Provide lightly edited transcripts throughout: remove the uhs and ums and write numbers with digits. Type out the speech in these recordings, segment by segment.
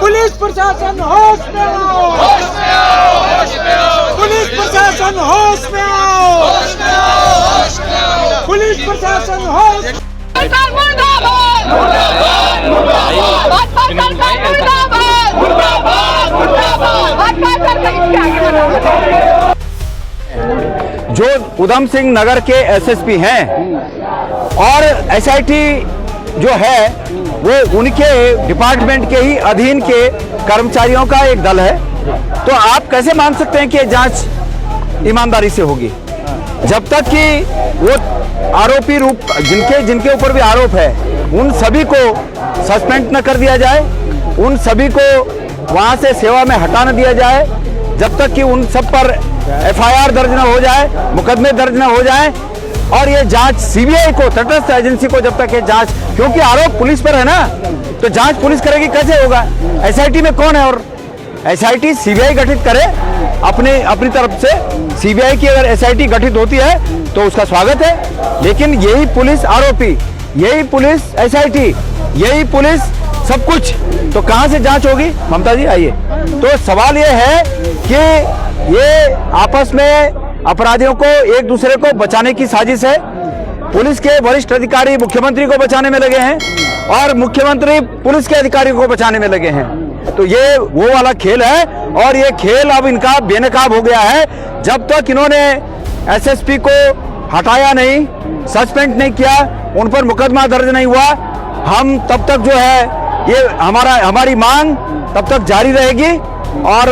Police प्रशासन होश में आओ, होश में आओ, होश में आओ। पुलिस प्रशासन होश में आओ, होश में आओ, होश में आओ। पुलिस प्रशासन होश। सरकार मुर्दाबाद, मुर्दाबाद, मुर्दाबाद। भाजपा सरकार मुर्दाबाद, मुर्दाबाद, मुर्दाबाद। भाजपा सरकार क्या आगे बढ़ाओ। जो उधम सिंह नगर के एसएसपी हैं और एसआईटी जो है वो उनके डिपार्टमेंट के ही अधीन के कर्मचारियों का एक दल है, तो आप कैसे मान सकते हैं कि जांच ईमानदारी से होगी जब तक कि वो आरोपी रूप जिनके ऊपर भी आरोप है उन सभी को सस्पेंड न कर दिया जाए, उन सभी को वहां से सेवा में हटा न दिया जाए, जब तक कि उन सब पर एफआईआर दर्ज न हो जाए, मुकदमे दर्ज न हो जाए और ये जांच सीबीआई को, तटस्थ एजेंसी को जब तक ये जांच, क्योंकि आरोप पुलिस पर है ना, तो जांच पुलिस करेगी, कैसे होगा? एसआईटी में कौन है? और एसआईटी सीबीआई गठित करे अपनी तरफ से। सीबीआई की अगर एसआईटी गठित होती है तो उसका स्वागत है, लेकिन यही पुलिस आरोपी, यही पुलिस एसआईटी, यही पुलिस सब कुछ, तो कहां से जांच होगी? ममता जी आइए। तो सवाल ये है कि ये आपस में अपराधियों को, एक दूसरे को बचाने की साजिश है। पुलिस के वरिष्ठ अधिकारी मुख्यमंत्री को बचाने में लगे हैं और मुख्यमंत्री पुलिस के अधिकारियों को बचाने में लगे हैं। तो ये वो वाला खेल है और ये खेल अब इनका बेनकाब हो गया है। जब तक इन्होंने एसएसपी को हटाया नहीं, सस्पेंड नहीं किया, उन पर मुकदमा दर्ज नहीं हुआ, हम तब तक जो है ये हमारी मांग तब तक जारी रहेगी। और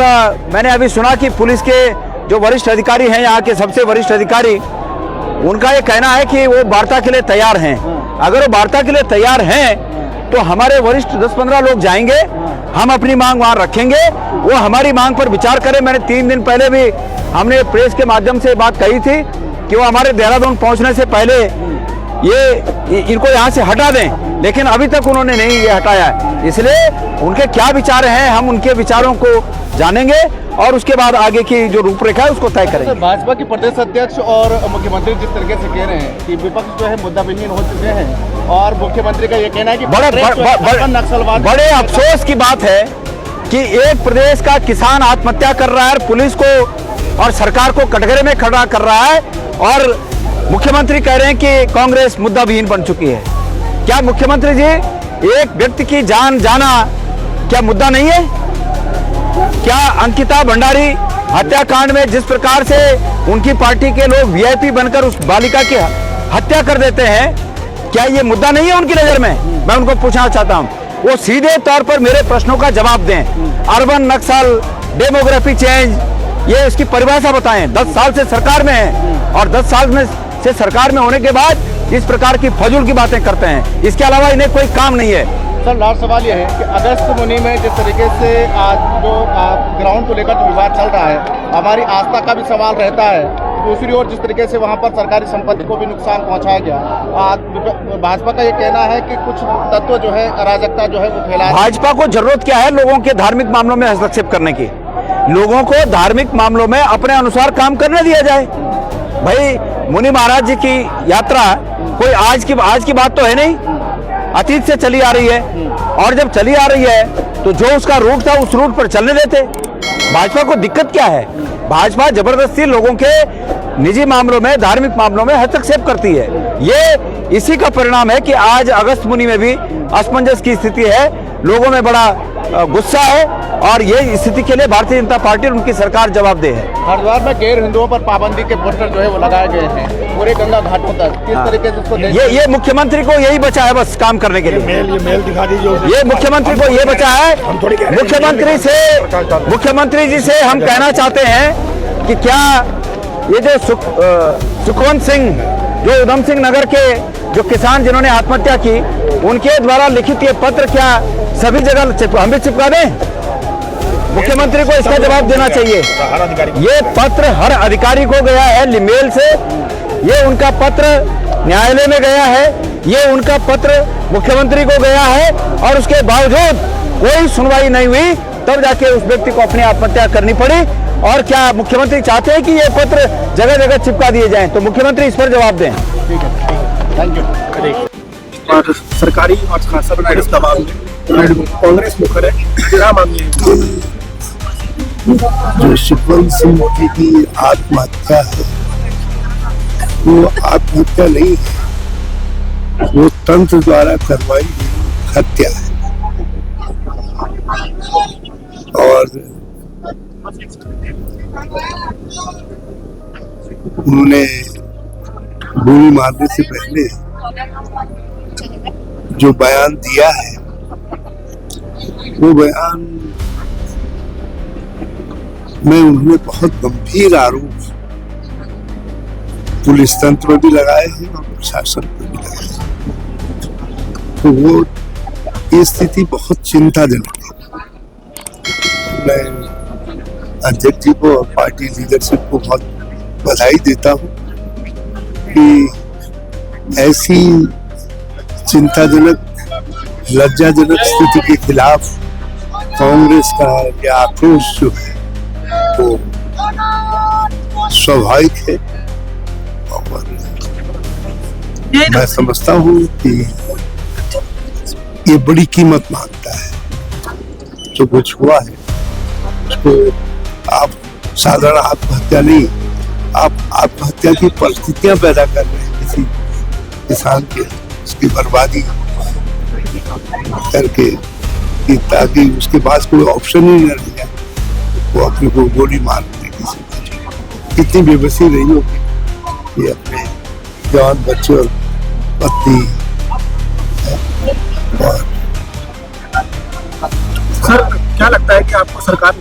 मैंने अभी सुना कि पुलिस के जो वरिष्ठ अधिकारी हैं, यहाँ के सबसे वरिष्ठ अधिकारी, उनका ये कहना है कि वो वार्ता के लिए तैयार हैं। अगर वो वार्ता के लिए तैयार हैं तो हमारे वरिष्ठ 10-15 लोग जाएंगे, हम अपनी मांग वहां रखेंगे, वो हमारी मांग पर विचार करें। मैंने 3 दिन पहले भी हमने प्रेस के माध्यम से बात कही थी कि वो हमारे देहरादून पहुंचने से पहले इनको यहाँ से हटा दें, लेकिन अभी तक उन्होंने नहीं ये हटाया है। इसलिए उनके क्या विचार हैं, हम उनके विचारों को जानेंगे और उसके बाद आगे की जो रूपरेखा है उसको तय करेंगे। भाजपा के प्रदेश अध्यक्ष और मुख्यमंत्री जिस तरीके से कह रहे हैं कि विपक्ष जो है मुद्दाविहीन हो चुके हैं और मुख्यमंत्री का ये कहना है कि बड़े अफसोस की बात है कि एक प्रदेश का किसान आत्महत्या कर रहा है, पुलिस को और सरकार को कटघरे में खड़ा कर रहा है और मुख्यमंत्री कह रहे हैं कि कांग्रेस मुद्दाविहीन बन चुकी है। क्या मुख्यमंत्री जी, एक व्यक्ति की जान जाना क्या मुद्दा नहीं है? क्या अंकिता भंडारी हत्याकांड में जिस प्रकार से उनकी पार्टी के लोग वीआईपी बनकर उस बालिका की हत्या कर देते हैं, क्या ये मुद्दा नहीं है उनकी नजर में? मैं उनको पूछना चाहता हूं, वो सीधे तौर पर मेरे प्रश्नों का जवाब दें। अर्बन नक्सल, डेमोग्राफी चेंज, ये इसकी परिभाषा बताएं। 10 साल से सरकार में है और 10 साल में से सरकार में होने के बाद इस प्रकार की फजूल की बातें करते हैं, इसके अलावा इन्हें कोई काम नहीं है। सर, लास्ट सवाल यह है कि अगस्त मुनि में जिस तरीके से आज जो ग्राउंड को लेकर जो विवाद चल रहा है, हमारी आस्था का भी सवाल रहता है। दूसरी ओर जिस तरीके से वहां पर सरकारी संपत्ति को भी नुकसान पहुंचाया गया, भाजपा का ये कहना है कि कुछ तत्व जो है अराजकता जो है वो फैला। भाजपा को जरूरत क्या है लोगों के धार्मिक मामलों में हस्तक्षेप करने की? लोगों को धार्मिक मामलों में अपने अनुसार काम करने दिया जाए। भाई, मुनि महाराज जी की यात्रा कोई आज की बात तो है नहीं, अतीत से चली आ रही है और जब चली आ रही है तो जो उसका रूट था उस रूट पर चलने देते। भाजपा को दिक्कत क्या है? भाजपा जबरदस्ती लोगों के निजी मामलों में, धार्मिक मामलों में हस्तक्षेप करती है। ये इसी का परिणाम है कि आज अगस्त मुनि में भी असमंजस की स्थिति है, लोगों में बड़ा गुस्सा है और ये स्थिति के लिए भारतीय जनता पार्टी और उनकी सरकार जवाबदेह है। हरिद्वार में गैर हिंदुओं पर पाबंदी के पोस्टर जो है वो लगाए गए हैं पूरे गंगा घाटों तक, किस तरीके से उसको ये मुख्यमंत्री को यही बचा है बस काम करने के लिए। ये मेल दिखा दीजिए। ये मुख्यमंत्री को ये बचा है। मुख्यमंत्री जी से हम कहना चाहते हैं कि क्या ये जो सुखवंत सिंह जो उधम सिंह नगर के जो किसान जिन्होंने आत्महत्या की उनके द्वारा लिखित ये पत्र क्या सभी जगह हम भी चिपका दें? मुख्यमंत्री को इसका जवाब देना चाहिए। ये पत्र हर अधिकारी को गया है मेल से, ये उनका पत्र न्यायालय में गया है, ये उनका पत्र मुख्यमंत्री को गया है, और उसके बावजूद कोई सुनवाई नहीं हुई, तब जाके उस व्यक्ति को अपनी आत्महत्या करनी पड़ी। और क्या मुख्यमंत्री चाहते हैं कि ये पत्र जगह जगह चिपका दिए जाएं? तो मुख्यमंत्री इस पर जवाब दें। Thank you. और सरकारी और खासा पुलिस दबाव में कांग्रेस मुखर है, क्या मांगे? जो शिवम सिंह की आत्महत्या है वो आत्महत्या नहीं है, वो तंत्र द्वारा करवाई गई हत्या है। और उन्होंने गोली मारने से पहले जो बयान दिया है वो बयान में उन्होंने बहुत गंभीर आरोप पुलिस तंत्र में भी लगाए हैं और प्रशासन पर भी लगाए हैं। तो वो ये स्थिति बहुत चिंताजनक है। मैं अध्यक्ष जी को और पार्टी लीडरशिप को बहुत बधाई देता हूँ कि ऐसी चिंताजनक लज्जाजनक स्थिति के खिलाफ कांग्रेस का ये आक्रोश जो है वो स्वाभाविक है। और मैं समझता हूँ कि ये बड़ी कीमत मांगता है। जो कुछ हुआ है उसको आप साधारण आत्महत्या नहीं, आप आत्महत्या की परिस्थितियां पैदा कर रहे हैं किसी किसान के, उसकी बर्बादी करके कि ताकि उसके पास कोई ऑप्शन ही न रह जाए, वो अपने को गोली मार दे किसी को। कितनी बेबसी रही होगी ये अपने जवान बच्चे और पत्नी और सर क्या लगता है कि आपको सरकार